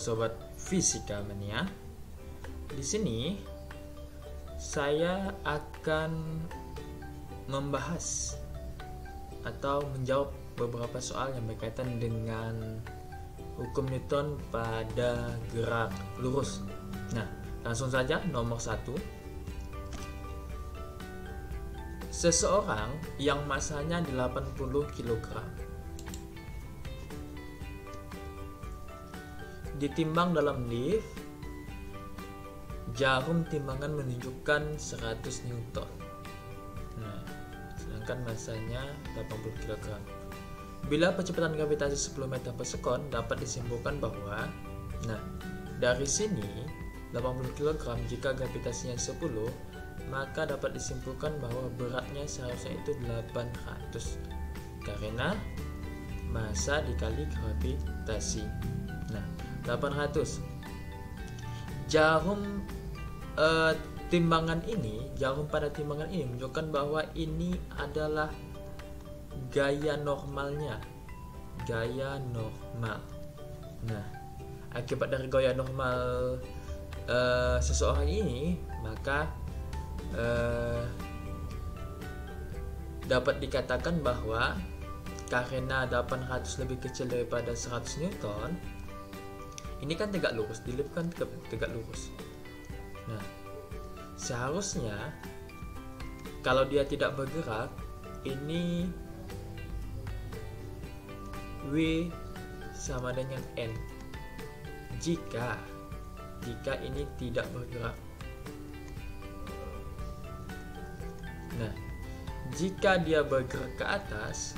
sobat fisika mania. Di sini saya akan membahas atau menjawab beberapa soal yang berkaitan dengan hukum Newton pada gerak lurus. Nah, langsung saja nomor 1. Seseorang yang masanya 80 kg ditimbang dalam lift, jarum timbangan menunjukkan 100 Newton. Nah, sedangkan masanya 80 kg. Bila percepatan gravitasi 10 meter per sekon, dapat disimpulkan bahwa, dari sini 80 kg jika gravitasinya 10, maka dapat disimpulkan bahwa beratnya seharusnya itu 800 karena massa dikali gravitasi. Nah, 800. Jarum pada timbangan ini menunjukkan bahwa ini adalah gaya normalnya. Gaya normal. Nah, akibat dari gaya normal seseorang ini, maka dapat dikatakan bahwa karena 800 lebih kecil daripada 100 Newton, ini kan tegak lurus, di lift kan tegak lurus. Nah, seharusnya kalau dia tidak bergerak, ini W sama dengan N jika ini tidak bergerak. Nah, jika dia bergerak ke atas,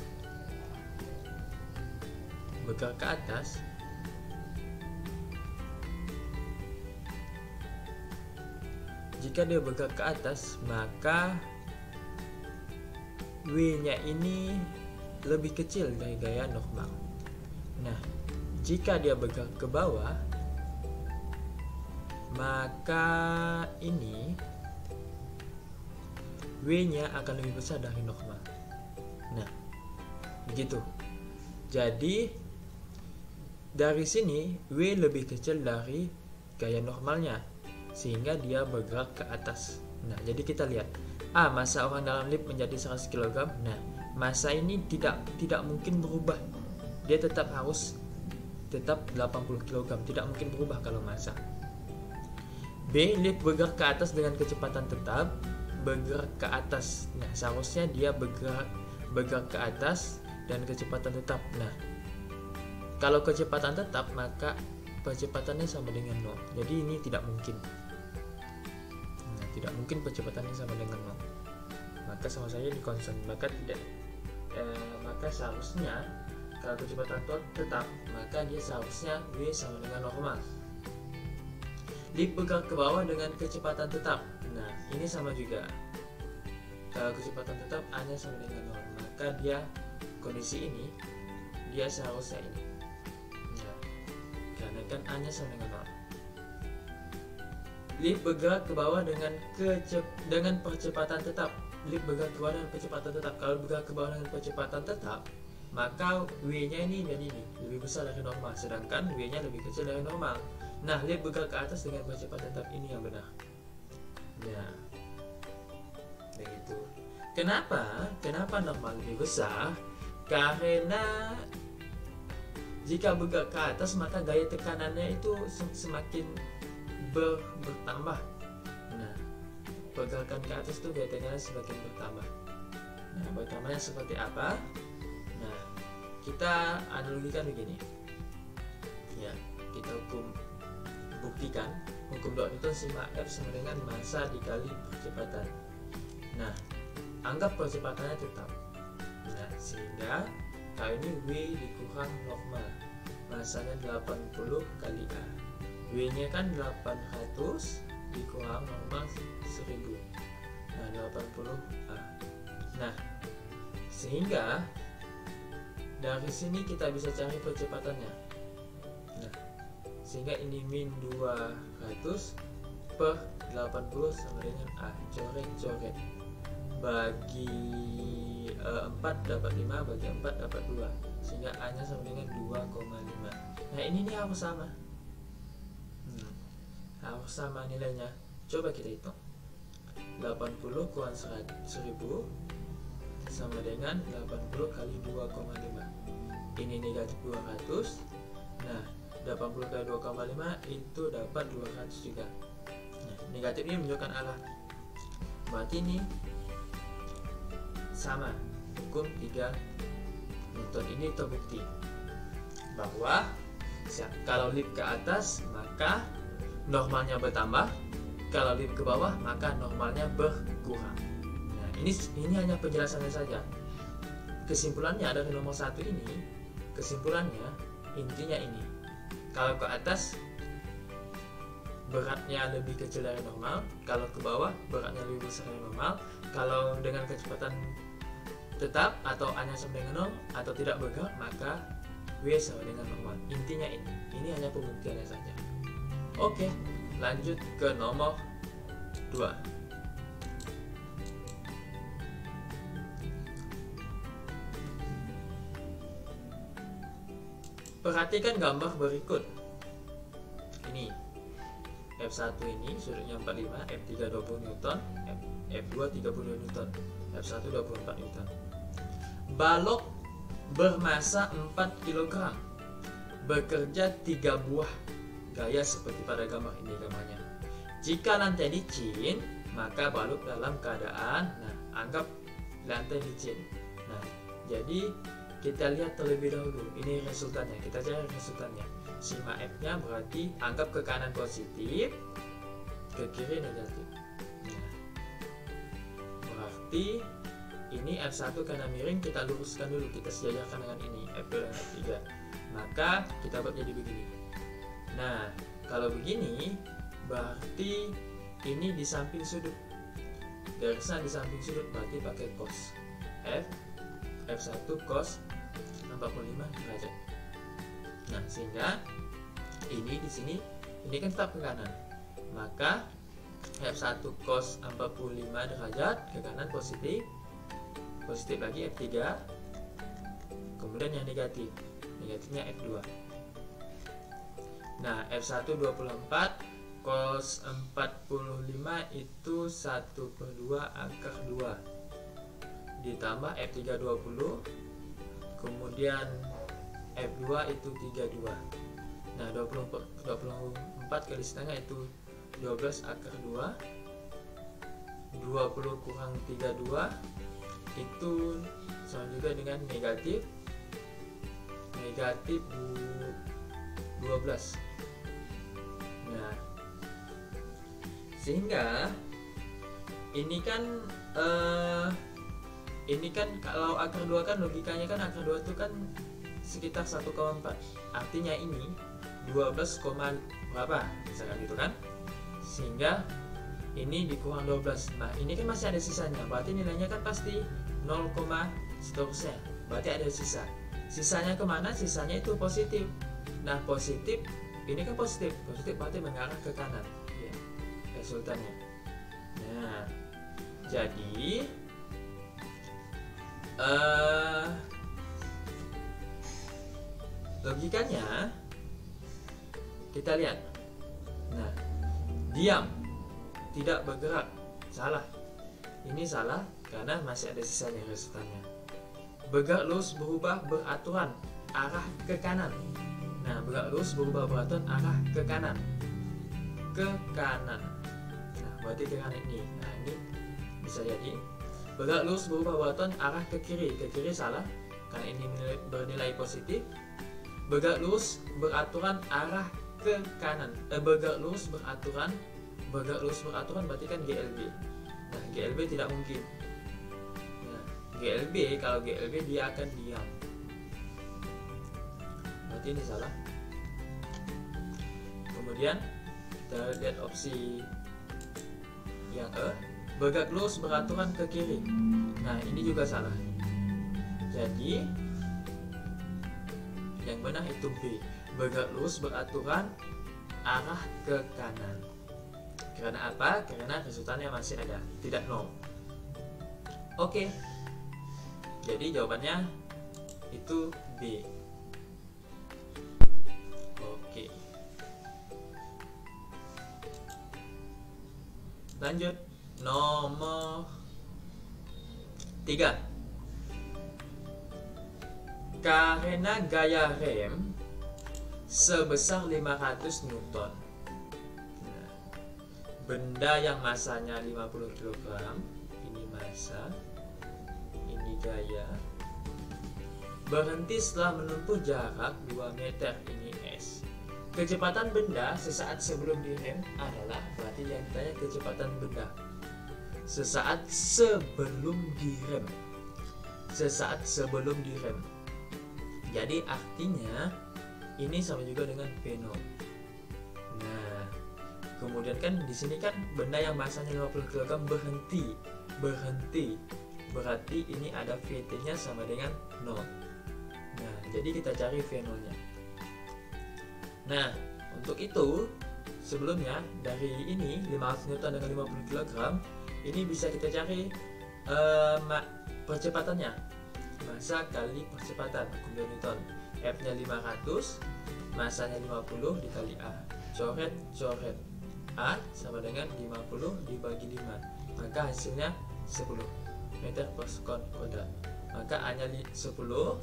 maka W-nya ini lebih kecil dari gaya normal. Nah, jika dia bergerak ke bawah, maka ini W-nya akan lebih besar dari normal. Nah, begitu. Jadi dari sini W lebih kecil dari gaya normalnya, sehingga dia bergerak ke atas. Nah, jadi kita lihat, massa orang dalam lift menjadi 100 kg. Nah, massa ini tidak mungkin berubah. Dia tetap 80 kg, tidak mungkin berubah kalau massa. B, lift bergerak ke atas dengan kecepatan tetap, bergerak ke atas. Nah, seharusnya dia bergerak ke atas dan kecepatan tetap. Nah, kalau kecepatan tetap, maka percepatannya sama dengan 0. Jadi ini tidak mungkin. Nah, tidak mungkin percepatannya sama dengan 0. Maka sama saja di konstan. Maka seharusnya kalau kecepatan tetap, maka dia seharusnya V sama dengan normal. Lift bergerak ke bawah dengan kecepatan tetap. Nah, ini sama juga. Kalau kecepatan tetap A-nya sama dengan 0, maka dia kondisi ini dia seharusnya ini. Nah, karena kan A-nya sama dengan 0. Lift bergerak ke bawah dengan percepatan tetap. Lift bergerak ke bawah dengan percepatan tetap. Kalau bergerak ke bawah dengan percepatan tetap, maka W-nya ini jadi lebih besar dari normal, sedangkan W-nya lebih kecil dari normal. Nah, lift bergerak ke atas dengan percepatan tetap, ini yang benar. Ya, begitu. Kenapa normal lebih besar? Karena jika bergerak ke atas, maka gaya tekanannya itu semakin bertambah. Nah, pergerakan ke atas itu gaya tekanannya semakin bertambah. Nah, bertambahnya seperti apa? Nah, kita analogikan begini. Ya, kita buktikan hukum Newton sigma F sama dengan massa dikali percepatan. Nah, anggap percepatannya tetap. Nah, sehingga kali ini W dikurang normal, massanya 80 kali A. W-nya kan 800 dikurang normal 1000. Nah, 80 A. Nah, sehingga dari sini kita bisa cari percepatannya. Nah, sehingga ini min 200 per 80 sama dengan A. Coret-coret. Bagi 4 dapat 5, bagi 4 dapat 2, sehingga A nya sama dengan 2,5. Nah, ini harus sama. harus sama nilainya. Coba kita hitung. 80 kurang 1000 sama dengan 80 kali 2,5. Ini negatif 200. Nah, 80 kali 2,5 itu dapat 200 juga. Nah, negatif ini menunjukkan arah. Berarti ini sama hukum 3 Newton. Ini terbukti bahwa kalau lip ke atas maka normalnya bertambah, kalau lip ke bawah maka normalnya berkurang. Nah, ini hanya penjelasannya saja. Kesimpulannya dari nomor 1 ini, kesimpulannya intinya ini. Kalau ke atas beratnya lebih kecil dari normal, kalau ke bawah beratnya lebih besar dari normal. Kalau dengan kecepatan tetap atau hanya sama dengan 0 atau tidak bergerak, maka W sama dengan normal. Intinya ini hanya pembuktiannya saja. Oke, lanjut ke nomor 2. Perhatikan gambar berikut. Ini F1 ini sudutnya 45, F3 20 Newton, F2 32 Newton, F1 24 Newton. Balok bermasa 4 kg, bekerja 3 buah gaya seperti pada gambar ini gambarnya. Jika lantai licin, maka balok dalam keadaan, anggap lantai licin. Nah, jadi kita lihat terlebih dahulu, ini resultannya, kita cari resultannya. Sigma F-nya berarti anggap ke kanan positif, ke kiri negatif. Nah, berarti ini F1 karena miring, kita luruskan dulu, kita sejajarkan dengan ini F2 dan F3. Maka kita buat jadi begini. Nah, kalau begini berarti ini di samping sudut, garisnya di samping sudut, berarti pakai cos. F1 cos 45 derajat. Nah, sehingga ini di sini ini kan tetap ke kanan. Maka F1 cos 45 derajat ke kanan positif. Positif lagi F3. Kemudian yang negatif. Negatifnya F2. Nah, F1 24 cos 45 itu 1/2 akar 2 ditambah F3 20, kemudian F2 itu 32. Nah, 24 kali setengah itu 12 akar 2, 20 kurang 32 itu sama juga dengan negatif 12. Nah, sehingga ini kan kalau akar 2 kan logikanya kan akar 2 itu kan sekitar 1,4. Artinya ini 12, berapa misalkan gitu kan, sehingga ini dikurang 12. Nah, ini kan masih ada sisanya, berarti nilainya kan pasti 0, seterusnya, berarti ada sisanya kemana? Sisanya itu positif. Nah, positif ini kan positif berarti mengarah ke kanan ya, resultannya. Nah, jadi logikanya kita lihat. Nah, diam, tidak bergerak, salah. Ini salah karena masih ada sisanya resultannya. Bergerak lurus berubah beraturan arah ke kanan. Nah, bergerak lurus berubah beraturan arah ke kanan. Nah, berarti ke kanan ini. Nah, ini bisa jadi bergerak lurus berubah beraturan arah ke kiri. Ke kiri salah karena ini bernilai positif. Bergerak lurus beraturan arah ke kanan. Bergerak lurus beraturan berarti kan GLB. Nah, GLB tidak mungkin. Nah, GLB, kalau GLB dia akan diam. Berarti ini salah. Kemudian kita lihat opsi yang E, bergerak lurus beraturan ke kiri. Nah, ini juga salah. Jadi yang benar itu B, bergerak lurus beraturan arah ke kanan. Karena apa? Karena resultannya masih ada, tidak 0. Oke. Jadi jawabannya itu B. Oke. Lanjut, nomor 3. Karena gaya rem sebesar 500 Newton. Nah, benda yang masanya 50 kg, ini massa, ini gaya, berhenti setelah menempuh jarak 2 meter, ini S. Kecepatan benda sesaat sebelum direm adalah, berarti yang ditanya kecepatan benda sesaat sebelum direm. Sesaat sebelum direm. Jadi artinya ini sama juga dengan V0. Nah, kemudian kan di sini kan benda yang masanya 50 kg berhenti. Berarti ini ada VT-nya sama dengan 0. Nah, jadi kita cari V0-nya. Nah, untuk itu sebelumnya dari ini 500 Newton dengan 50 kg, ini bisa kita cari percepatannya. Massa kali percepatan Newton. F-nya 500, massanya 50 dikali A. Coret. A sama dengan 50 dibagi 5. Maka hasilnya 10 meter per sekon kuadrat. Maka A-nya 10,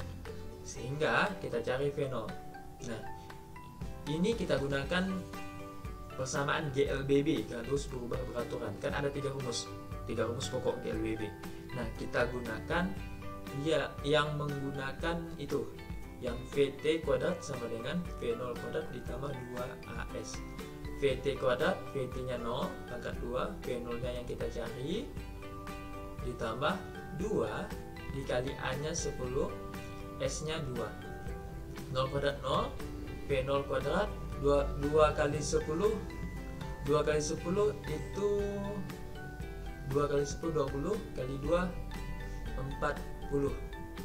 sehingga kita cari V0. Nah, ini kita gunakan persamaan GLBB, gradus berubah beraturan. Kan ada 3 rumus pokok GLBB. Nah, kita gunakan yang menggunakan itu, yang VT kuadrat sama dengan V0 kuadrat ditambah 2AS. VT kuadrat, VT nya 0 pangkat 2, V0 nya yang kita cari ditambah 2 dikali A nya 10, S nya 2. 0 kuadrat 0, V0 kuadrat 2 kali 10 itu 2 kali 10 20 kali 2 40,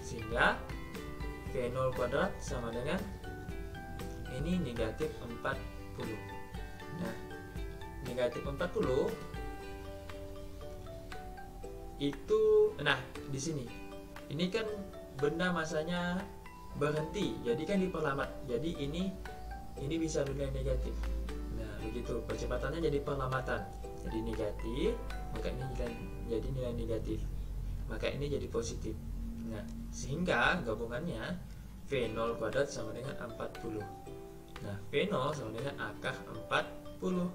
sehingga V0 kuadrat sama dengan ini negatif 40. Nah, negatif 40 itu, nah di sini ini kan benda masanya berhenti, jadi kan diperlambat, jadi ini bisa nilai negatif. Nah, begitu percepatannya jadi perlambatan, jadi negatif, maka ini jadi nilai negatif, maka ini jadi positif. Nah, sehingga gabungannya V0 kuadrat sama dengan 40. Nah, V0 sama dengan akar 40.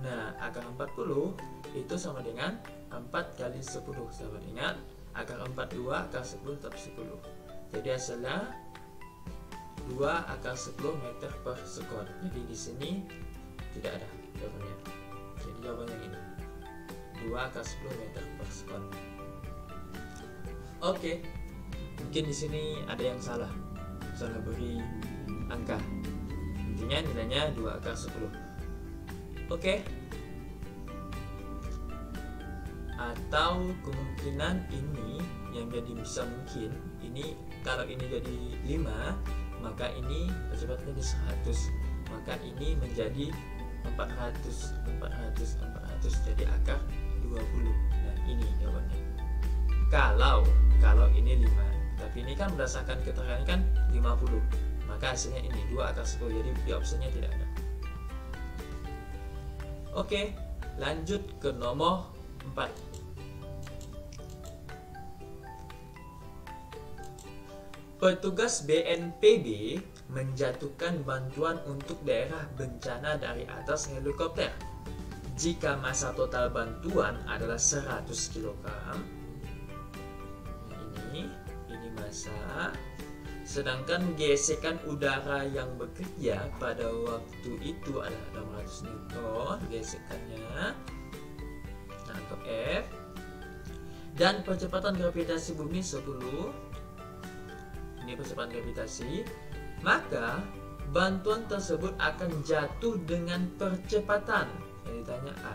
Nah, akar 40 itu sama dengan 4 kali 10 sama dengan akar 42, akar 10 tetap 10. Jadi hasilnya 2 akar 10 meter per sekon. Jadi di sini tidak ada jawabannya. Jadi jawabannya ini 2 akar 10 meter per sekon. Oke, mungkin di sini ada yang salah beri angka. Intinya nilainya 2 akar 10. Oke. Atau kemungkinan ini yang jadi bisa mungkin ini, kalau ini jadi 5, maka ini percepatannya jadi 100, maka ini menjadi 400, jadi akar 20. Nah, ini jawabannya. Kalau ini 5, tapi ini kan berdasarkan keterangan kan 50, maka hasilnya ini 2 akar 10, jadi di opsinya tidak ada. Oke, lanjut ke nomor 4. Petugas BNPB menjatuhkan bantuan untuk daerah bencana dari atas helikopter. Jika massa total bantuan adalah 100 kg, ini massa, sedangkan gesekan udara yang bekerja pada waktu itu adalah 600 Newton gesekannya, tangkap F, dan percepatan gravitasi bumi 10, ini percepatan gravitasi, maka bantuan tersebut akan jatuh dengan percepatan yang ditanya A.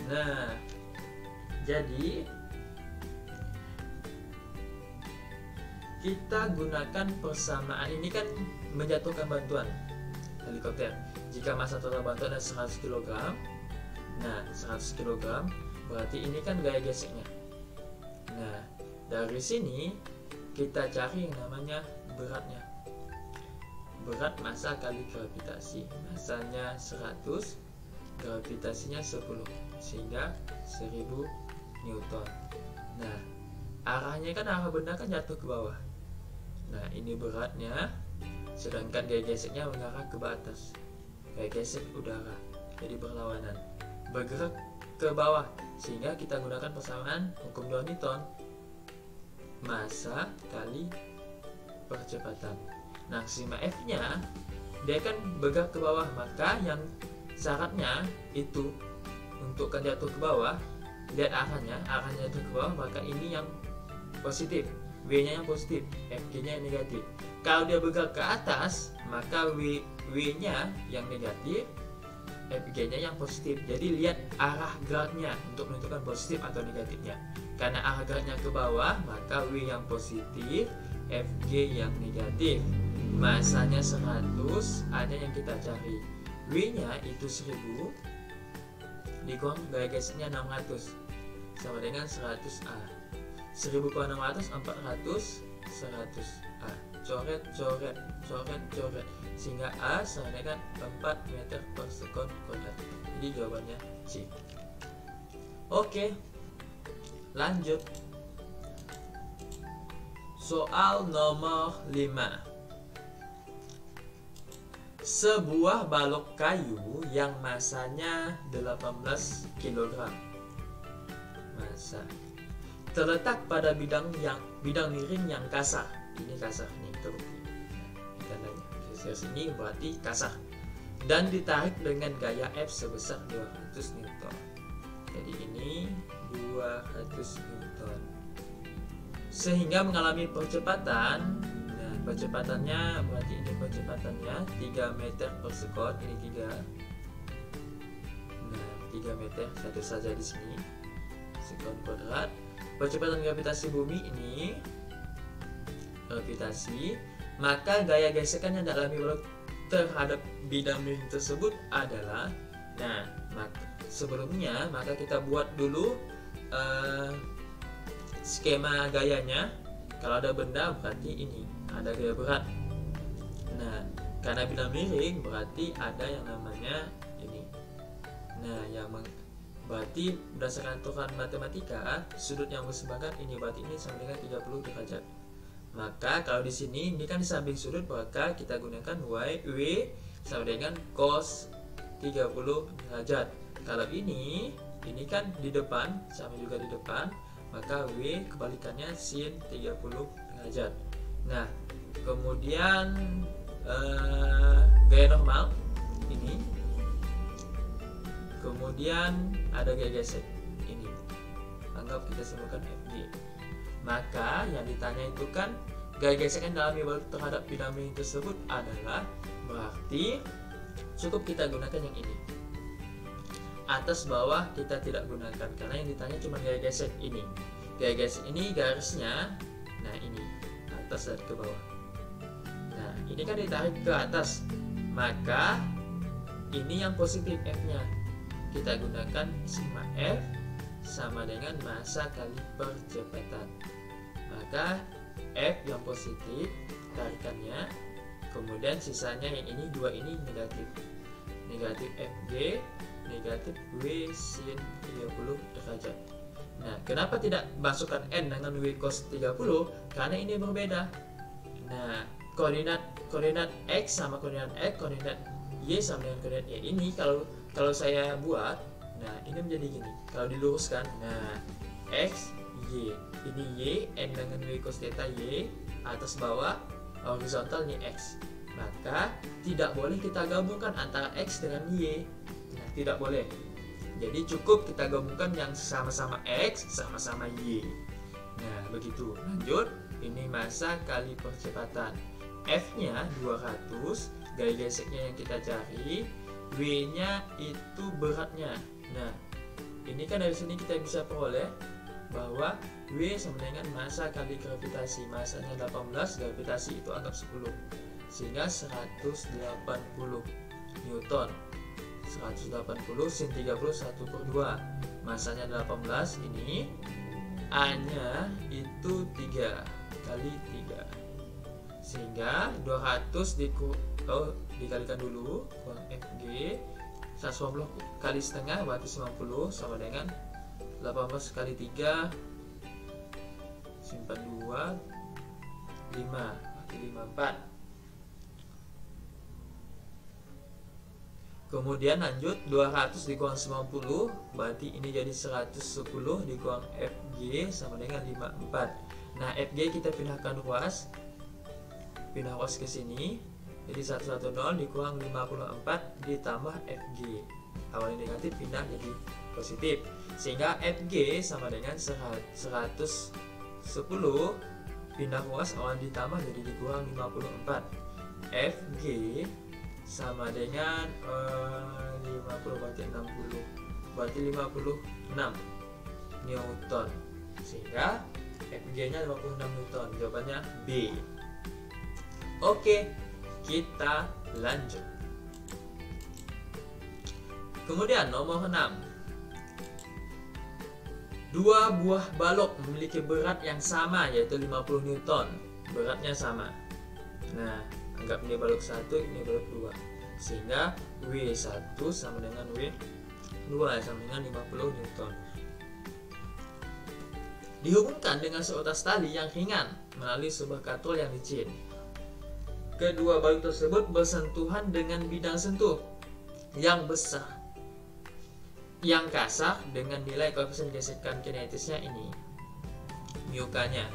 Nah, jadi kita gunakan persamaan ini kan menjatuhkan bantuan helikopter. Jika massa total bantuan adalah 100 kg, nah 100 kg berarti ini kan gaya geseknya. Nah, dari sini kita cari yang namanya beratnya. Berat massa kali gravitasi. Massanya 100 gravitasinya 10, sehingga 1000 Newton. Nah, arahnya kan arah benda kan jatuh ke bawah. Nah, ini beratnya, sedangkan gaya geseknya mengarah ke atas. Gaya gesek udara, jadi berlawanan, bergerak ke bawah, sehingga kita gunakan persamaan hukum 2 Newton, massa kali percepatan. Nah, sigma F nya dia kan bergerak ke bawah, maka yang syaratnya itu untuk kan jatuh ke bawah, lihat arahnya jatuh ke bawah, maka ini yang positif, W nya yang positif, Fg nya yang negatif. Kalau dia bergerak ke atas, maka W nya yang negatif, Fg nya yang positif. Jadi lihat arah geraknya untuk menentukan positif atau negatifnya. Karena arah geraknya ke bawah, maka W yang positif, Fg yang negatif. Masanya 100, ada yang kita cari. W nya itu 1000, dikurang gaya geseknya 600, sama dengan 100A. 1000 kurang 600, 400, 100A. Coret, sehingga A sama dengan 4 meter per sekon kuadrat. Jadi jawabannya C. Oke, lanjut. Soal nomor 5. Sebuah balok kayu yang masanya 18 kg massa terletak pada bidang miring yang kasar. Ini kasar nih, terbukti tandanya. Ini berarti kasar, dan ditarik dengan gaya F sebesar 200 Newton. Jadi ini 200 Newton, sehingga mengalami percepatan. Nah, percepatannya berarti ini percepatannya 3 meter per sekon. Ini 3. Nah, 3 meter satu saja di sini, sekon kuadrat. Percepatan gravitasi bumi ini gravitasi, maka gaya gesekan yang dialami balok terhadap bidang miring tersebut adalah, nah, sebelumnya maka kita buat dulu skema gayanya. Kalau ada benda berarti ini ada gaya berat. Nah, karena bidang miring berarti ada yang namanya ini. Nah, yang berarti berdasarkan aturan matematika, sudut yang bersebelahan ini berarti ini sama dengan 30 derajat. Maka kalau di sini ini kan di samping sudut, maka kita gunakan W sama dengan cos 30 derajat. Kalau ini kan di depan, sama juga di depan, maka W kebalikannya sin 30 derajat. Nah, kemudian gaya normal ini, kemudian ada gaya gesek ini, anggap kita simpulkan Fg. Maka yang ditanya itu kan gaya gesek yang dialami balok terhadap bidang miring tersebut adalah, berarti cukup kita gunakan yang ini. Atas bawah kita tidak gunakan, karena yang ditanya cuma gaya gesek ini. Gaya gesek ini garisnya, nah ini atas dan ke bawah. Nah, ini kan ditarik ke atas, maka ini yang positif F nya. Kita gunakan sigma F sama dengan massa kali percepatan. Maka F yang positif tarikannya, kemudian sisanya yang ini, 2 ini negatif. Negatif Fg, negatif W sin 30 derajat. Nah, kenapa tidak masukkan N dengan W cos 30? Karena ini berbeda. Nah, koordinat X sama koordinat X, koordinat Y sama dengan koordinat Y. Ini kalau saya buat, nah ini menjadi gini. Kalau diluruskan, nah X, Y, ini Y, N dengan W cos theta Y, atas bawah horizontal ini X. Maka tidak boleh kita gabungkan antara X dengan Y. Nah, tidak boleh. Jadi cukup kita gabungkan yang sama-sama X, sama-sama Y. Nah, begitu. Lanjut, ini massa kali percepatan. F-nya 200, gaya geseknya yang kita cari, W-nya itu beratnya. Nah, ini kan dari sini kita bisa peroleh bahwa W sama dengan massa kali gravitasi. Massanya 18, gravitasi itu anggap 10. Sehingga 180 Newton. 180 sin 30 1/2. Masanya 18, ini A-nya itu 3 kali 3. Sehingga 200 dikalikan dulu kurang Fg 150 kali setengah berarti 90 sama dengan 18 kali 3 simpan 2 5 berarti 54. Kemudian lanjut 200 dikurang 90 berarti ini jadi 110 dikurang FG sama dengan 54. Nah, FG kita pindahkan ruas. Pindah ruas ke sini. Jadi 110 dikurang 54 ditambah FG. Awalnya negatif pindah jadi positif. Sehingga FG sama dengan 110 pindah ruas awal ditambah jadi dikurang 54. FG sama dengan 50 berarti 60 berarti 56 Newton, sehingga FG nya 56 Newton. Jawabannya B. Oke, kita lanjut. Kemudian nomor 6, dua buah balok memiliki berat yang sama yaitu 50 Newton. Beratnya sama. Nah, anggap ini balok 1, ini balok 2, sehingga W1 sama dengan W2 sama dengan 50 Newton. Dihubungkan dengan seutas tali yang ringan melalui sebuah katrol yang licin. Kedua balok tersebut bersentuhan dengan bidang sentuh yang besar, yang kasar dengan nilai koefisien gesekan kinetisnya ini, μk-nya.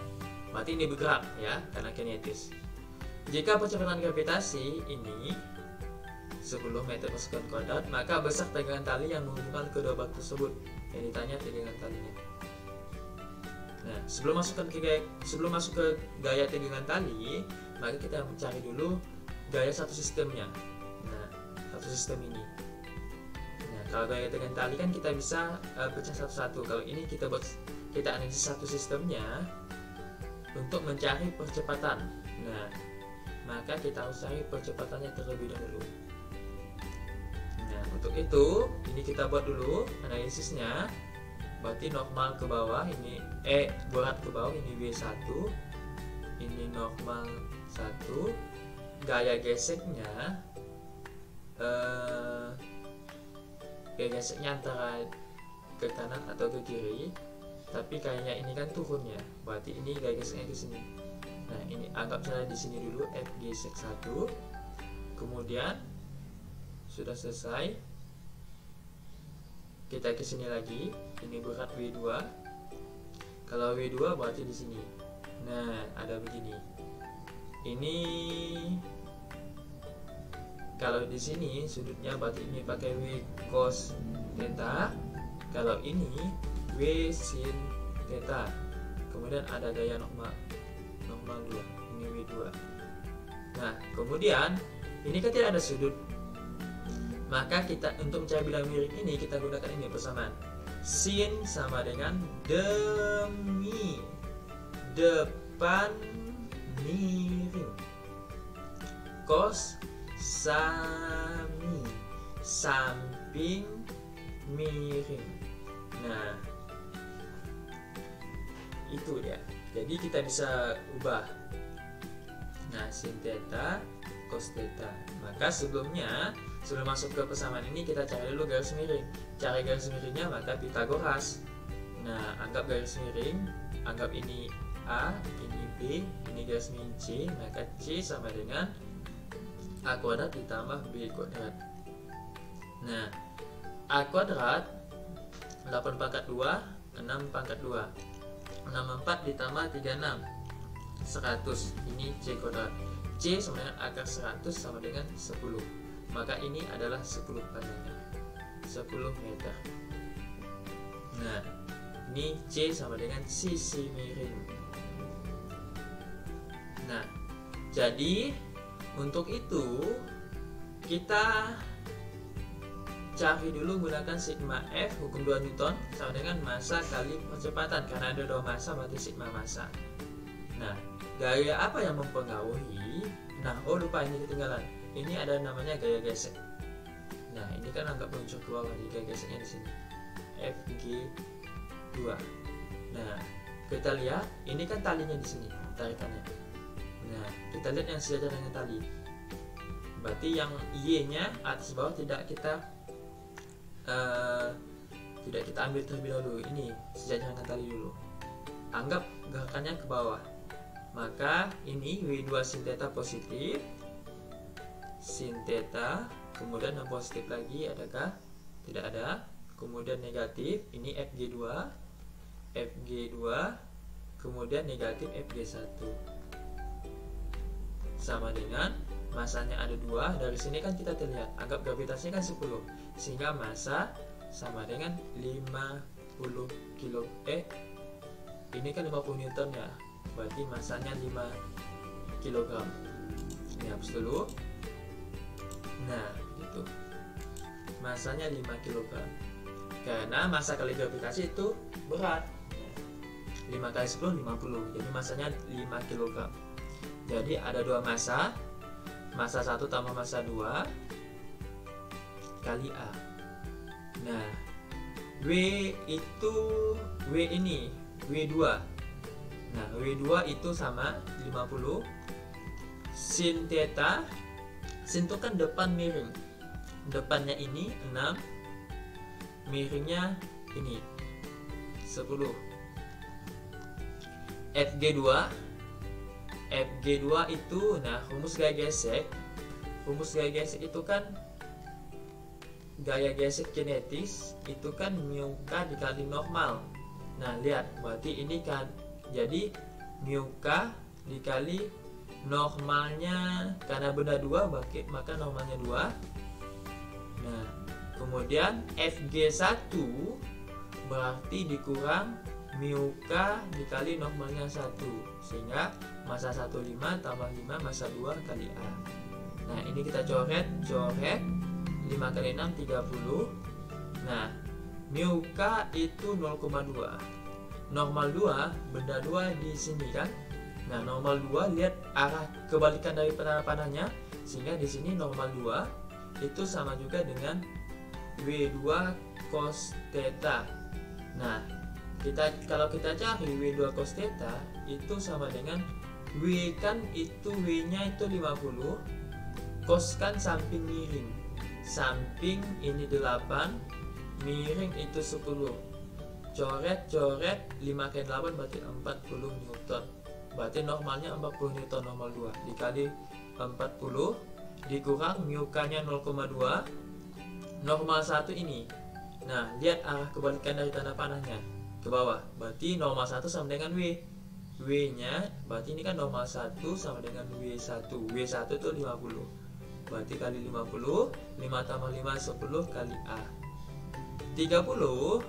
Berarti ini bergerak ya, karena kinetis. Jika percepatan gravitasi ini 10 meter per sekund kuadrat, maka besar tegangan tali yang menghubungkan kedua balok tersebut. Yang ditanya tegangan talinya. Nah, sebelum masuk ke gaya tegangan tali, maka kita mencari dulu gaya satu sistemnya. Nah, satu sistem ini. Nah, kalau gaya tegangan tali kan kita bisa pecah satu-satu. Kalau ini kita analisis satu sistemnya untuk mencari percepatan. Nah, maka kita harus cari percepatannya terlebih dahulu. Nah, untuk itu ini kita buat dulu analisisnya. Berarti normal ke bawah ini berat ke bawah ini W1, ini normal 1, gaya geseknya antara ke kanan atau ke kiri, tapi kayaknya ini kan turun ya, berarti ini gaya geseknya ke sini. Nah, ini anggap saja di sini dulu F gesek 1. Kemudian sudah selesai, kita ke sini lagi. Ini berat W2. Kalau W2 berarti di sini. Nah, ada begini. Ini kalau di sini sudutnya berarti ini pakai W cos theta. Kalau ini W sin theta. Kemudian ada gaya normal 2, ini W2. Nah, kemudian ini kan tidak ada sudut, maka kita untuk mencari bilang miring ini kita gunakan ini persamaan. Sin sama dengan demi depan miring, cos sami samping miring. Nah, itu dia. Jadi kita bisa ubah. Nah, sin theta, cos theta. Maka sebelum masuk ke persamaan ini kita cari dulu garis miring. Cari garis miringnya maka Pitagoras. Nah, anggap garis miring, anggap ini A, ini B, ini garis miring C, maka C sama dengan A kuadrat ditambah B kuadrat. Nah, A kuadrat 8 pangkat 2, 6 pangkat 2. 64 ditambah 36 100, ini C kuadrat. C sama dengan akar 100 sama dengan 10, maka ini adalah 10 panjangnya, 10 meter. Nah, ini C sama dengan sisi miring. Nah, jadi untuk itu kita cari dulu gunakan sigma F, hukum 2 Newton sama dengan massa kali percepatan, karena ada 2 massa berarti sigma massa. Nah, gaya apa yang mempengaruhi? Nah, lupa ini ketinggalan. Ini ada namanya gaya gesek. Nah, ini kan anggap muncul ke bawah, gaya geseknya di sini. FG2. Nah, kita lihat ini kan talinya di sini, tarikannya. Nah, kita lihat yang sejajar dengan tali. Berarti yang Y-nya atas bawah tidak kita tidak kita ambil terlebih dahulu. Ini sejajarkan tali dulu. Anggap gerakannya ke bawah. Maka ini W2 sin theta positif, sin theta, kemudian yang positif lagi adakah? Tidak ada. Kemudian negatif, ini FG2, FG2, kemudian negatif FG1. Sama dengan masanya ada 2. Dari sini kan kita terlihat, anggap gravitasinya kan 10, sehingga massa sama dengan 50 kilo. Ini kan 50 Newton ya, berarti masanya 5 kg. Ini hapus dulu. Nah, itu masanya 5 kg. Karena massa kali gravitasi itu berat. 5 kali 10 50. Jadi masanya 5 kg. Jadi ada 2 massa. Massa 1 tambah massa 2 kali A. Nah, W itu ini W2. Nah, W2 itu sama 50 sin theta. Sin itu kan depan miring. Depannya ini 6, miringnya ini 10. FG2 itu, nah, rumus gaya gesek. Rumus gaya gesek itu kan gaya gesek kinetis itu kan mu k dikali normal. Nah, lihat, berarti ini kan jadi mu k dikali normalnya, karena benda 2 maka normalnya 2. Nah, kemudian FG1 berarti dikurang mu k dikali normalnya 1, sehingga massa 15 tambah 5 massa 2 kali A. Nah, ini kita coret 5 kali 6 30. Nah, mu k itu 0,2. Normal 2, benda 2 di sini kan. Nah, normal 2, lihat arah kebalikan dari panahnya, sehingga di sini normal 2 itu sama juga dengan W2 cos theta. Nah, kalau kita cari W2 cos theta itu sama dengan W kan itu W-nya itu 50, cos kan samping miring. Samping ini 8, miring itu 10. Coret 5 kali 8 berarti 40 Newton. Berarti normalnya 40 Newton, normal 2 dikali 40 dikurang mu k-nya 0,2, normal 1 ini. Nah, lihat arah kebalikan dari tanda panahnya ke bawah. Berarti normal 1 sama dengan W. W-nya berarti ini kan normal 1 sama dengan W1. W1 itu 50. Berarti kali 50, 5 tambah 5 10 kali A. 30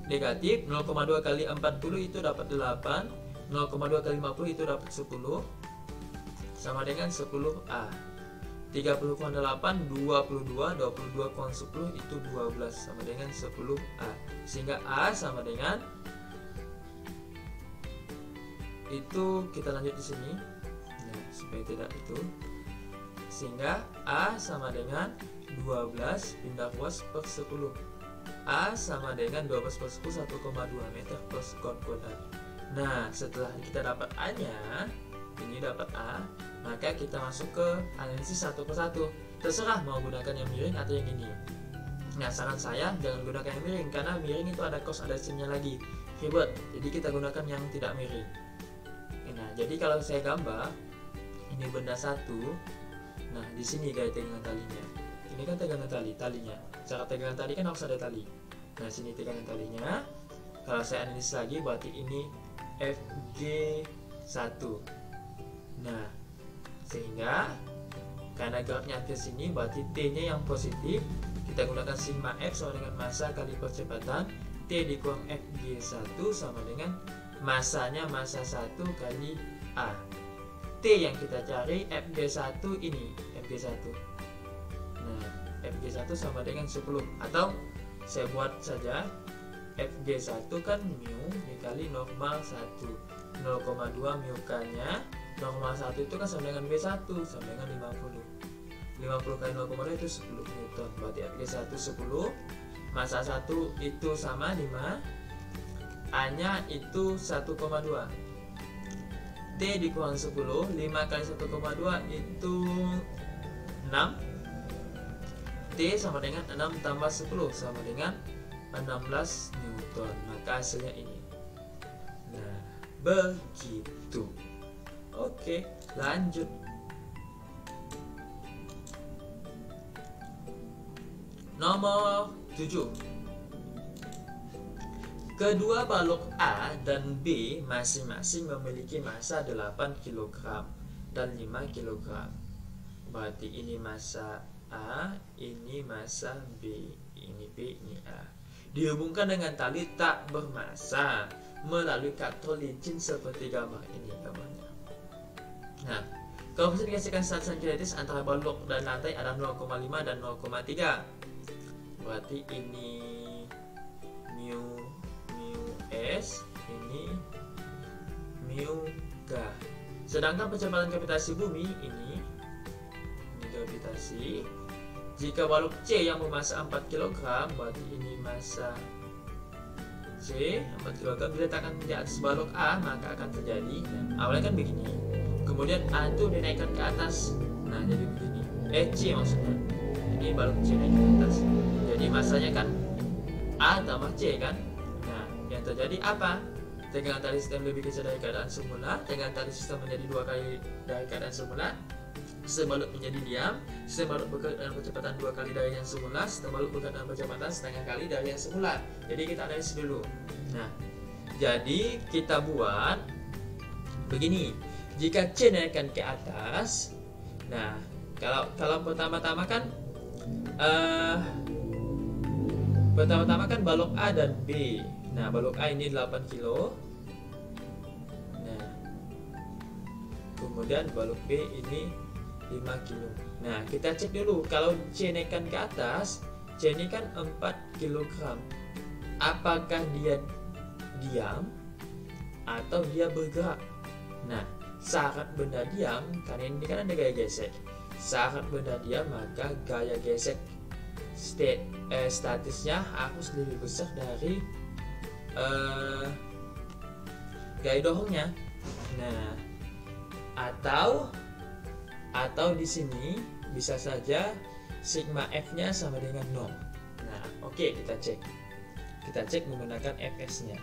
negatif 0,2 kali 40 itu dapat 8, 0,2 kali 50 itu dapat 10, sama dengan 10A. 30 kurang 8 22, 22 kurang 10 itu 12, sama dengan 10A. Sehingga A sama dengan itu, kita lanjut di sini. Nah, supaya tidak itu. Sehingga A sama dengan 12 pindah ruas per 10. A sama dengan 12 per 10 1,2 meter per sekon kuadrat. Nah, setelah kita dapat A-nya, ini dapat A, maka kita masuk ke analisis satu persatu. Terserah mau gunakan yang miring atau yang ini. Nah, saran saya jangan gunakan yang miring, karena miring itu ada cos, ada sinnya lagi, ribet. Jadi kita gunakan yang tidak miring. Nah, jadi kalau saya gambar ini benda satu. Nah, di sini gaya tegangan talinya. Ini kan tegangan talinya. Cara tegangan tali kan harus ada tali. Nah, sini tegangan talinya. Kalau saya analisis lagi, berarti ini FG1. Nah, sehingga karena geraknya ke sini, berarti T-nya yang positif. Kita gunakan sigma F sama dengan massa kali percepatan. T dikurang FG1 sama dengan massanya massa 1 kali A. T yang kita cari FG1 ini, FG1. Nah, FG1 sama dengan 10, atau saya buat saja FG1 kan mu dikali normal 1, 0,2 mu k-nya, normal 1 itu kan sama dengan V1 sama dengan 50. 50 kali 0,2 itu 10 Newton. Berarti FG1 10, massa 1 itu sama 5, A-nya itu 1,2. T dikurang 10, 5 kali 1,2 itu 6. T sama dengan 6 tambah 10 sama dengan 16 Newton. Maka hasilnya ini. Nah, begitu. Oke, lanjut. Nomor 7. Kedua balok A dan B masing-masing memiliki massa 8 kg dan 5 kg. Berarti ini massa A, ini massa B, ini B, ini A. Dihubungkan dengan tali tak bermassa melalui katrol licin seperti gambar ini gambarnya. Nah, kalau bisa dikasihkan statusan kinetis antara balok dan lantai ada 0,5 dan 0,3. Berarti ini mu S, ini mu K. Sedangkan percepatan gravitasi bumi ini gravitasi. Jika balok C yang bermassa 4 kg, berarti ini massa C 4 kg diletakkan di atas balok A, maka akan terjadi awalnya kan begini. Kemudian A itu dinaikkan ke atas. Nah, jadi begini. C maksudnya. Ini balok C naik ke atas. Jadi massanya kan A tambah C kan. Yang terjadi apa? Tegangan tali sistem lebih kecil dari keadaan semula. Tegangan tali sistem menjadi 2 kali dari keadaan semula. Sistem balut menjadi diam. Sistem balut bergerak dengan kecepatan 2 kali dari yang semula. Sistem balut bergerak dengan kecepatan setengah kali dari yang semula. Jadi kita analisis dulu. Nah, jadi kita buat begini. Jika C naikkan ke atas, nah kalau pertama-tama kan balok A dan B. Nah, balok A ini 8 kilo. Nah, kemudian balok B ini 5 kilo. Nah, kita cek dulu. Kalau C naikkan ke atas, C ini kan 4 kg. Apakah dia diam atau dia bergerak? Nah, syarat benda diam, karena ini kan ada gaya gesek. Syarat benda diam, maka gaya gesek statisnya harus lebih besar dari gaya dorongnya. Nah, atau di sini bisa saja sigma F-nya sama dengan 0. Nah, oke, kita cek menggunakan Fs-nya.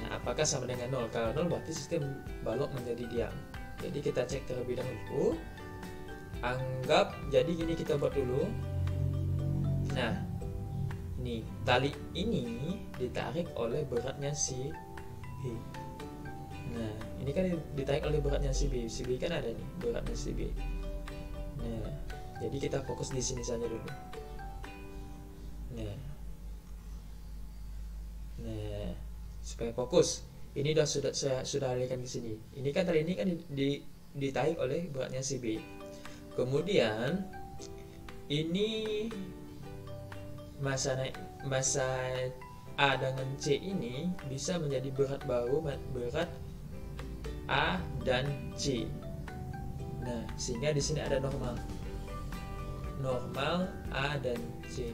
Nah, apakah sama dengan 0? Kalau 0 berarti sistem balok menjadi diam. Jadi kita cek terlebih dahulu. Anggap jadi gini, kita buat dulu. Nah, nih, tali ini ditarik oleh beratnya si B. Nah, ini kan ditarik oleh beratnya si B. Si B kan ada nih, beratnya si B. Nah, jadi kita fokus di sini saja dulu. Nah, supaya fokus. Ini sudah alihkan ke sini. Ini kan tali ini kan ditarik oleh beratnya si B. Kemudian ini massa A dengan C ini bisa menjadi berat baru, berat A dan C. Nah, sehingga di sini ada normal A dan C.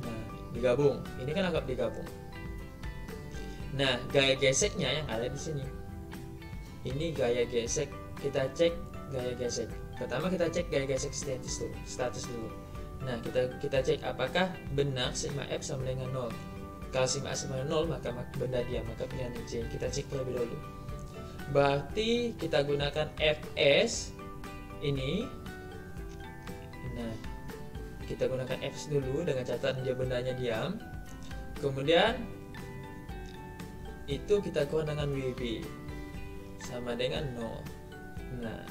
Nah, digabung. Ini kan anggap digabung. Nah, gaya geseknya yang ada di sini. Ini gaya gesek. Kita cek gaya gesek. Pertama kita cek gaya gesek status dulu. Nah, kita cek apakah benar sigma F sama dengan 0. Kalau sigma A sama dengan 0, maka benda diam, maka pilihan C. Kita cek terlebih dahulu. Berarti kita gunakan Fs ini. Nah, kita gunakan Fs dulu dengan catatan dia bendanya diam. Kemudian itu kita kurang dengan WB sama dengan 0. Nah,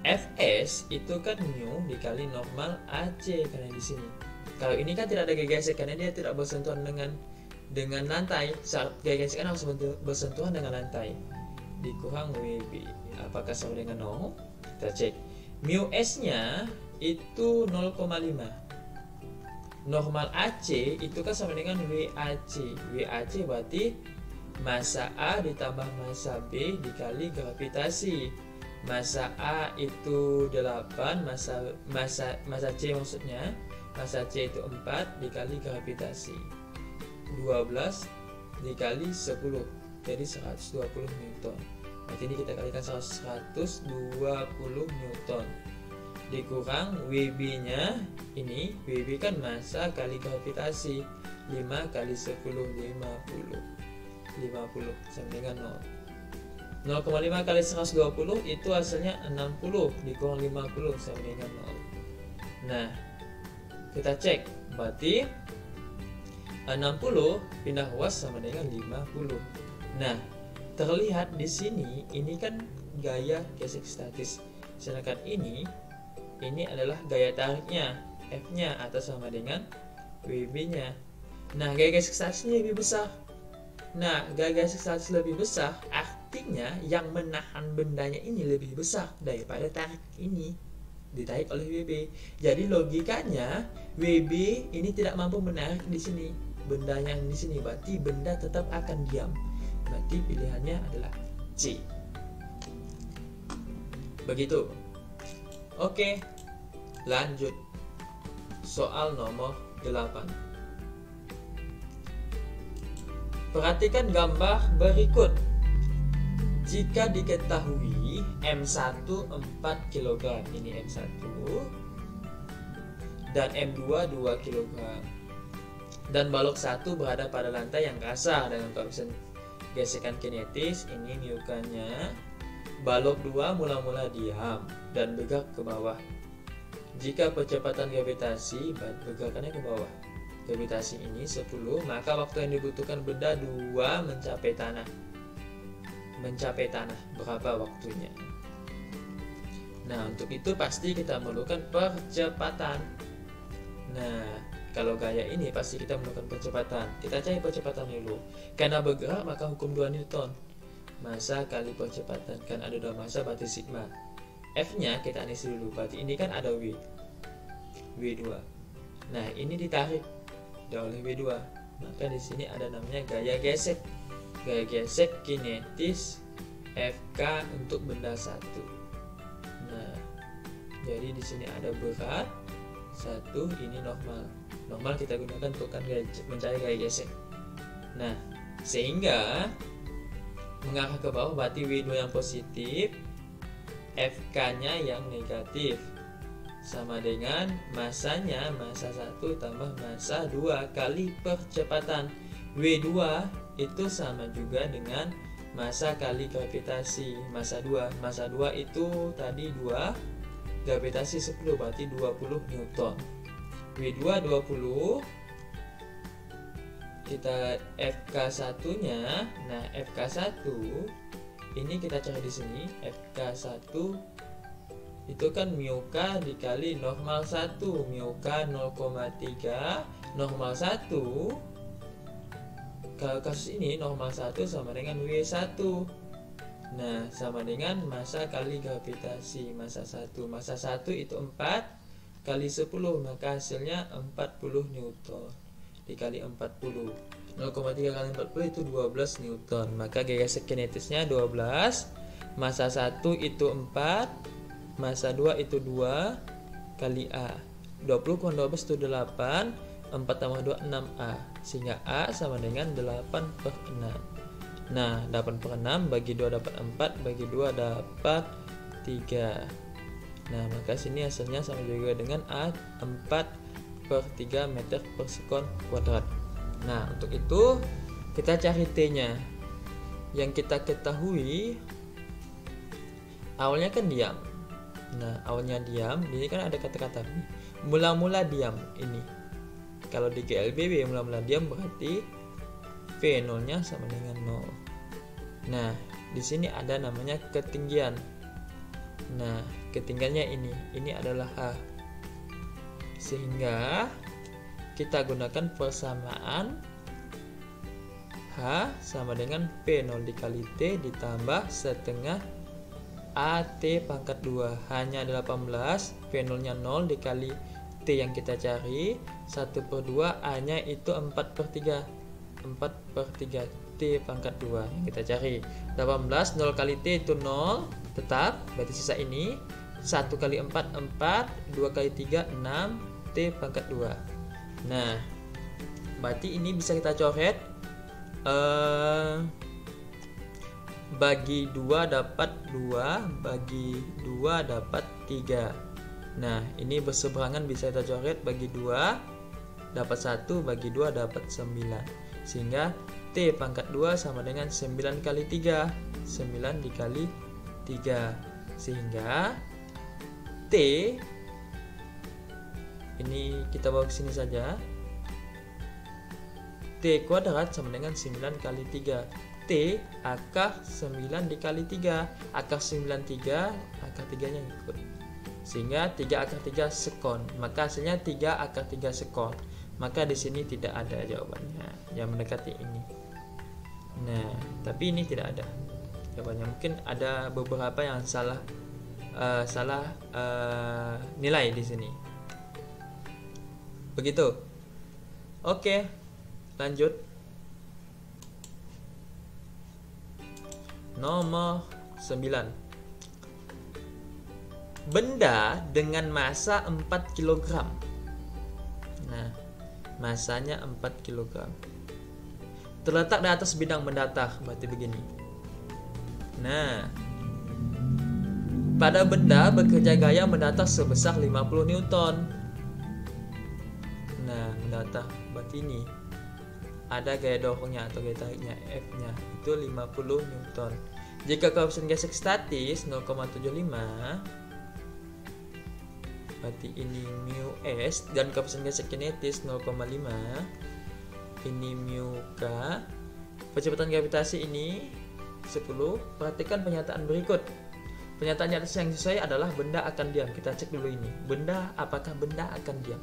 Fs itu kan mu dikali normal AC karena di sini. Kalau ini kan tidak ada gaya gesek karena dia tidak bersentuhan dengan lantai. Saat gaya gesek kan harus bersentuhan dengan lantai. Dikurang WB. Apakah sama dengan 0? Kita cek. Mu S-nya itu 0,5. Normal AC itu kan sama dengan WAC. WAC berarti massa A ditambah massa B dikali gravitasi. Massa A itu 8, massa C maksudnya. Massa C itu 4 dikali gravitasi 12 dikali 10, jadi 120 Newton. Berarti ini kita kalikan 120 Newton. dikurang WB-nya ini, WB kan massa kali gravitasi, 5 kali 10 50 sama dengan 0. 0,5 kali 120 itu hasilnya 60 dikurang 50 sama dengan 0. Nah, kita cek, berarti 60 pindah ruas sama dengan 50. Nah, terlihat di sini ini kan gaya gesek statis, sedangkan ini adalah gaya tariknya, F-nya atau sama dengan WB-nya. Nah, gaya gesek statis ini lebih besar. Nah, gaya gesek statis lebih besar artinya yang menahan bendanya ini lebih besar daripada tarik ini, ditarik oleh WB. Jadi logikanya WB ini tidak mampu menarik di sini benda yang di sini, berarti benda tetap akan diam. Berarti pilihannya adalah C. Begitu. Oke, lanjut. Soal nomor 8. Perhatikan gambar berikut. Jika diketahui M1 4 kg, ini M1, dan M2 2 kg, dan balok 1 berada pada lantai yang kasar dengan koefisien gesekan kinetis, ini μk-nya. Balok 2 mula-mula diam dan bergerak ke bawah. Jika percepatan gravitasi, bergerakannya ke bawah, gravitasi ini 10, maka waktu yang dibutuhkan benda 2 mencapai tanah. Berapa waktunya? Nah, untuk itu pasti kita memerlukan percepatan. Nah, kalau gaya ini pasti kita memerlukan percepatan. Kita cari percepatan dulu. Karena bergerak maka hukum 2 Newton. Massa kali percepatan, kan ada 2 massa berarti sigma. F-nya kita analisis dulu, berarti ini kan ada W2. Nah, ini ditarik oleh W2. Maka di sini ada namanya gaya gesek. Gaya gesek kinetis FK untuk benda 1. Nah, jadi di sini ada berat 1, ini normal. Normal kita gunakan untuk mencari gaya gesek. Nah, sehingga mengarah ke bawah, berarti W2 yang positif, FK-nya yang negatif, sama dengan massanya, massa 1 tambah massa 2 kali percepatan. W2 itu sama juga dengan massa kali gravitasi, massa 2. Massa 2 itu tadi 2, gravitasi 10, berarti 20 Newton. W2 20, kita FK1 nya. Nah, FK1 ini kita cari di sini. FK1 itu kan μk dikali normal 1. μk 0,3, normal 1. Kalau kasus ini normal 1 sama dengan W1. Nah, sama dengan massa kali gravitasi, massa 1. Massa 1 itu 4 kali 10, maka hasilnya 40 Newton dikali 40. 0,3 kali 40 itu 12 Newton. Maka gaya gesek kinetisnya 12. Massa 1 itu 4, massa 2 itu 2 kali A. 20 kurang 12 itu 8, 4 tambah 2 6A, sehingga A sama dengan 8/6. Nah, 8/6 bagi 2 dapat 4, bagi 2 dapat 3. Nah, maka sini hasilnya sama juga dengan A, 4/3 meter per sekon kuadrat. Nah, untuk itu kita cari T-nya. Yang kita ketahui awalnya kan diam. Nah, awalnya diam, ini kan ada kata-kata mula-mula diam ini. Kalau di GLBB mula-mula diam berarti V0-nya sama dengan 0. Nah, di sini ada namanya ketinggian. Nah, ketinggiannya ini adalah H. Sehingga kita gunakan persamaan H sama dengan P0 dikali T ditambah setengah AT pangkat 2. Hanya 18, P0 nya 0 dikali T yang kita cari 1/2, A nya itu 4/3 T pangkat 2 yang kita cari. 18, 0 kali T itu 0 tetap, berarti sisa ini 1 kali 4 4, 2 kali 3 6, T pangkat 2. Nah, berarti ini bisa kita coret, bagi 2 dapat 2, bagi 2 dapat 3. Nah, ini berseberangan bisa kita coret bagi 2, dapat 1, bagi 2 dapat 9. Sehingga T pangkat 2 sama dengan 9 kali 3. 9 dikali 3. Sehingga T ini kita bawa ke sini saja. T kuadrat sama dengan 9 kali 3. T akar 9 dikali 3. Akar 93, akar 3-nya ikut. Sehingga 3 akar 3 sekon. Maka hasilnya 3 akar 3 sekon. Maka di sini tidak ada jawabannya yang mendekati ini. Nah, tapi ini tidak ada jawabannya. Mungkin ada beberapa yang salah nilai di sini. Begitu. Oke, lanjut. Nomor 9. Benda dengan massa 4 kg. Nah, masanya 4 kg. Terletak di atas bidang mendatar, berarti begini. Nah, pada benda bekerja gaya mendatar sebesar 50 Newton. Nah, mendatar, berarti ini ada gaya dorongnya atau gaya tariknya, F-nya itu 50 Newton. Jika koefisien gesek statis 0,75, berarti ini mu S, dan koefisien gesek kinetis 0,5, ini mu K. Percepatan gravitasi ini 10. Perhatikan pernyataan berikut. Pernyataan atas yang sesuai adalah benda akan diam. Kita cek dulu ini. Benda, apakah benda akan diam?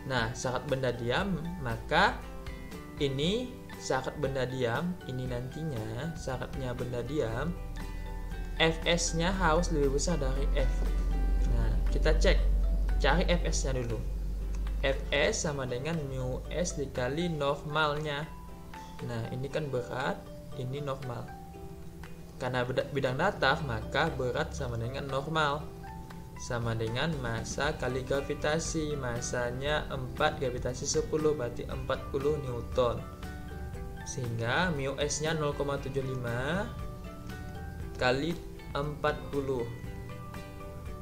Nah, syarat benda diam, maka ini syarat benda diam, ini nantinya syaratnya benda diam, Fs-nya harus lebih besar dari F. Nah, kita cek, cari Fs-nya dulu. Fs sama dengan mu S dikali normalnya. Nah, ini kan berat, ini normal. Karena bidang datar, maka berat sama dengan normal, sama dengan massa kali gravitasi. Massanya 4, gravitasi 10, berarti 40 Newton. Sehingga mu S-nya 0,75 kali 40,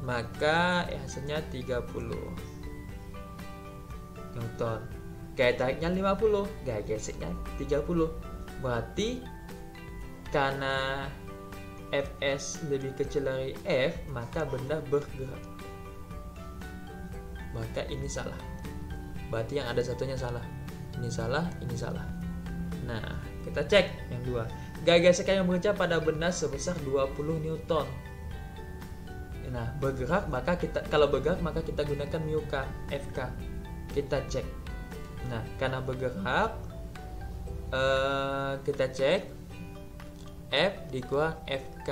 maka hasilnya 30 Newton. Gaya tariknya 50, gaya geseknya 30. Berarti karena Fs lebih kecil dari F, maka benda bergerak. Maka ini salah. Berarti yang ada satunya salah. Ini salah, ini salah. Nah, kita cek yang 2. Gaya gesekan yang bekerja pada benda sebesar 20 Newton. Nah, bergerak, maka kalau bergerak maka kita gunakan mu K, Fk. Kita cek. Nah, karena bergerak, kita cek F dikurang Fk.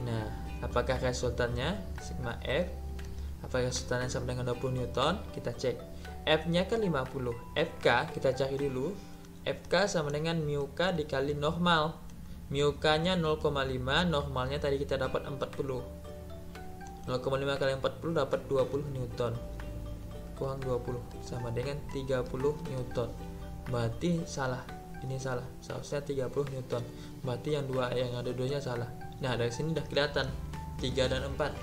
Nah, apakah resultannya sigma F? Apakah resultannya sama dengan 20 Newton? Kita cek. F-nya kan 50. Fk kita cari dulu. Fk sama dengan mu K dikali normal. Mu K-nya 0,5, normalnya tadi kita dapat 40. 0,5 kali 40 dapat 20 Newton. Kurang 20 sama dengan 30 Newton. Berarti salah. Ini salah. Seharusnya 30 Newton. Berarti yang ada duanya salah. Nah, dari sini udah kelihatan 3 dan 4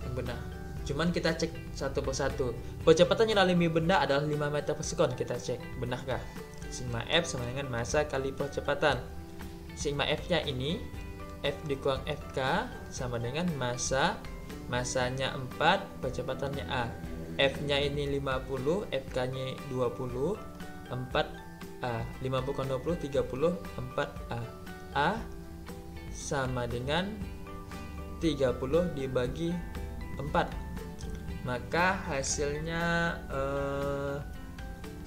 yang benar. Cuman kita cek satu persatu. Percepatannya dalam benda adalah 5 meter per sekon. Kita cek benarkah? Sigma F sama dengan massa kali percepatan. Sigma F-nya ini F dikurang Fk sama dengan massanya 4, percepatannya A. F-nya ini 50, Fk-nya 20, 4A. 50 kan 20, 30, 4A. A sama dengan 30 dibagi 4. Maka hasilnya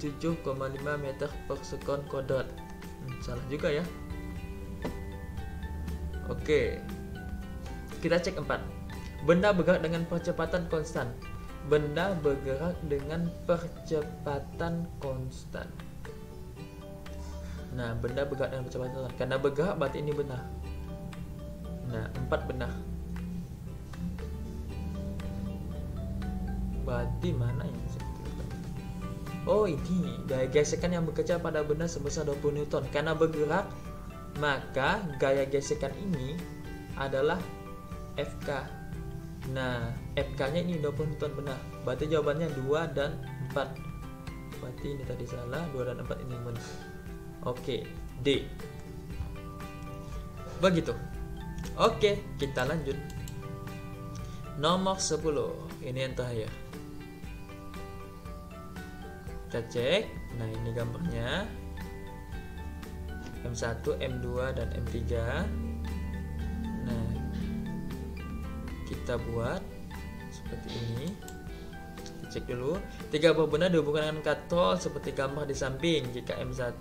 7,5 meter per sekon kuadrat. Salah juga ya. Oke, kita cek 4. Benda bergerak dengan percepatan konstan. Benda bergerak dengan percepatan konstan. Nah, benda bergerak dengan percepatan konstan. Karena bergerak berarti ini benar. Nah, 4 benar. Berarti mana yang bisa ditentukan? Oh, ini gaya gesekan yang bekerja pada benda sebesar 20 Newton. Karena bergerak, maka gaya gesekan ini adalah Fk. Nah, FK-nya ini 20 Newton benar. Berarti jawabannya 2 dan 4. Berarti ini tadi salah, 2 dan 4 ini benar. Oke, D. Begitu. Oke, kita lanjut. Nomor 10. Ini yang terakhir. Kita cek. Nah, ini gambarnya. M1, M2 dan M3. Nah, kita buat seperti ini. Kita cek dulu. 3 buah benar dihubungkan dengan katrol seperti gambar di samping. Jika M1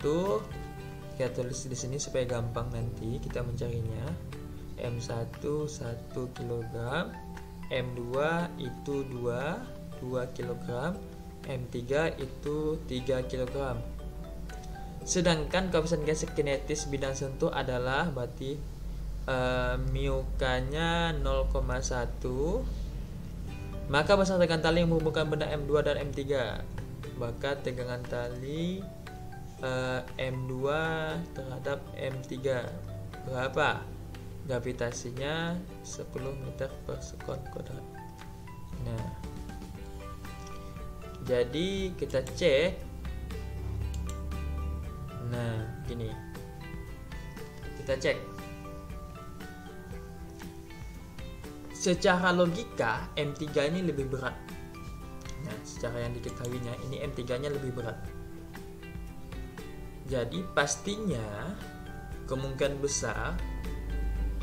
kita tulis di sini supaya gampang nanti kita mencarinya. M1 1 kg, M2 itu 2 kg, M3 itu 3 kg. Sedangkan koefisien gas kinetis bidang sentuh adalah berarti μK-nya 0,1. Maka besar tegangan tali yang menghubungkan benda M2 dan M3. Maka tegangan tali M2 terhadap M3 berapa? Gravitasinya 10 meter per sekon kuadrat. Nah, jadi kita cek. Nah, gini. Kita cek. Secara logika M3 ini lebih berat. Nah, secara yang diketahuinya ini M3-nya lebih berat. Jadi pastinya kemungkinan besar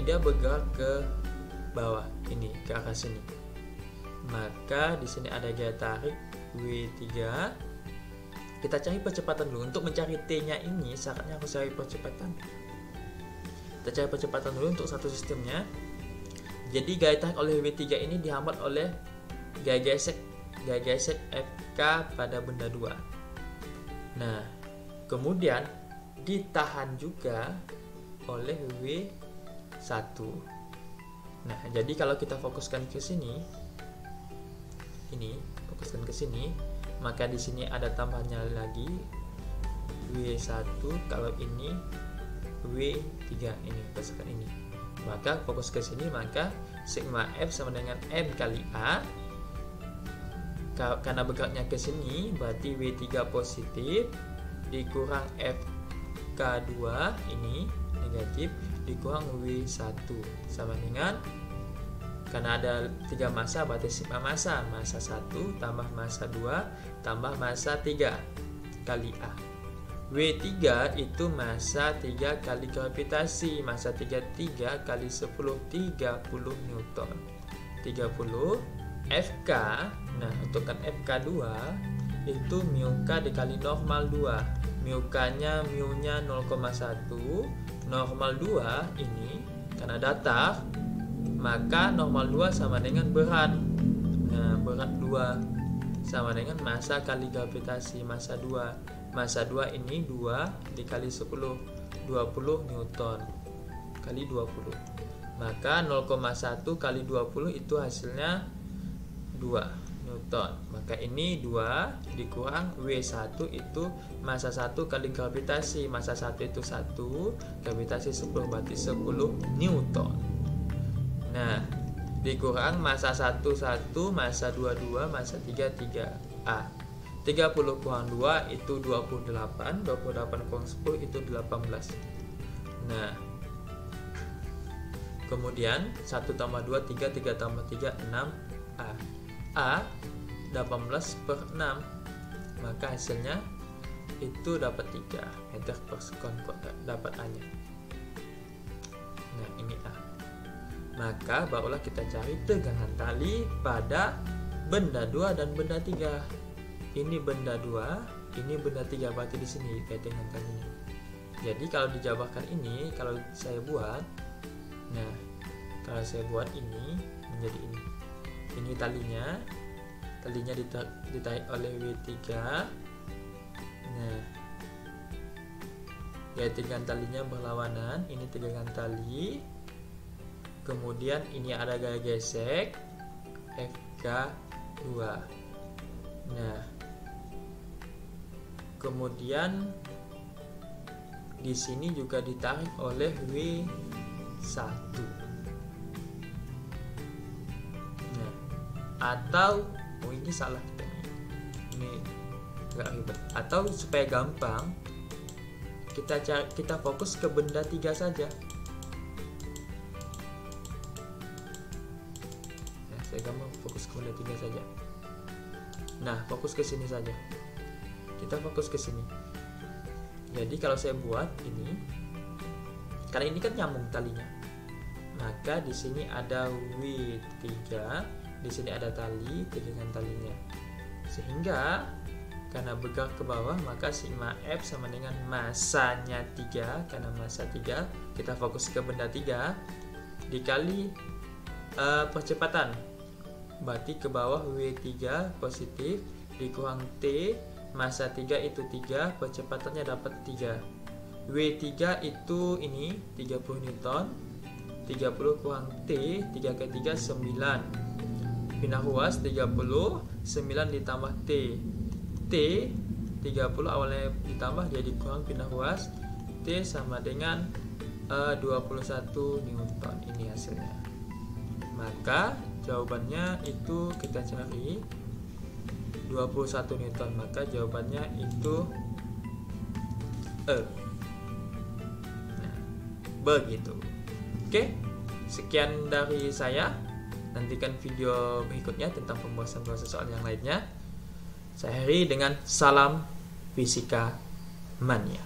dia bergerak ke bawah ini, ke arah sini. Maka di sini ada gaya tarik W3. Kita cari percepatan dulu. Untuk mencari T-nya ini syaratnya harus cari percepatan. Kita cari percepatan dulu untuk satu sistemnya. Jadi gaya tarik oleh W3 ini dihambat oleh gaya gesek FK pada benda 2. Nah, kemudian ditahan juga oleh W1. Nah, jadi kalau kita fokuskan ke sini, fokuskan ke sini, maka di sini ada tambahnya lagi W1. Kalau ini W3, ini berdasarkan ini. Maka fokus ke sini, maka sigma F sama dengan M kali A. Karena bergeraknya ke sini, berarti W3 positif dikurang FK2 ini negatif dikurang W1 sama dengan, karena ada 3 massa berarti sigma massa 1 tambah massa 2 tambah massa 3 kali A. W3 itu massa 3 kali gravitasi, massa 3 kali 10 30 Newton 30 FK. Nah, untuk kan FK2 itu μK dikali normal 2. μK-nya μ-nya 0,1, normal 2 ini karena datar, maka normal 2 sama dengan berat. Nah, berat 2 sama dengan massa kali gravitasi, massa 2. Massa 2 ini 2 dikali 10 20 Newton kali 20. Maka 0,1 kali 20 itu hasilnya 2 Newton. Maka ini 2 dikurang W1 itu massa 1 kali gravitasi. Massa 1 itu 1, gravitasi 10 berarti 10 Newton. Nah, dikurang massa 1 1, massa 2 2, massa 3 3A. 30 kurang 2 itu 28, 28 kurang 10 itu 18. Nah, kemudian 1 tambah 2 3, 3 tambah 3 6A. A 18 per 6, maka hasilnya itu dapat 3 meter per sekon kuadrat, dapat A-nya. Nah, ini A. Maka barulah kita cari tegangan tali pada benda 2 dan benda 3. Ini benda 2, ini benda 3, berarti di sini tegangan talinya. Jadi kalau dijabarkan ini, kalau saya buat, nah, kalau saya buat ini menjadi ini. Ini talinya ditarik oleh W3. Nah, gaya tegangan talinya berlawanan. Ini tegangan tali. Kemudian ini ada gaya gesek FK2. Nah, kemudian di sini juga ditarik oleh W1. Atau ini salah kita ini nggak ribet. Atau supaya gampang, kita fokus ke benda 3 saja. Nah, saya gampang fokus ke benda 3 saja. Nah, fokus ke sini saja. Kita fokus ke sini. Jadi kalau saya buat ini, karena ini kan nyambung talinya, maka di sini ada W3, di sini ada tali dengan talinya. Sehingga karena bergerak ke bawah, maka sigma F sama dengan masanya 3. Karena massa 3, kita fokus ke benda 3 dikali percepatan. Berarti ke bawah W3 positif dikurang T, massa 3 itu 3, percepatannya dapat 3. W3 itu ini 30 Newton, 30 kurang T, 3 kali 3 9. Pindah ruas 30, 9 ditambah T. T 30 awalnya ditambah jadi kurang pindah ruas, T sama dengan 21 Newton. Ini hasilnya. Maka jawabannya itu kita cari 21 Newton, maka jawabannya itu E. Nah, begitu. Oke, sekian dari saya. Nantikan video berikutnya tentang pembahasan soal yang lainnya. Saya Heri dengan salam Fisika Mania.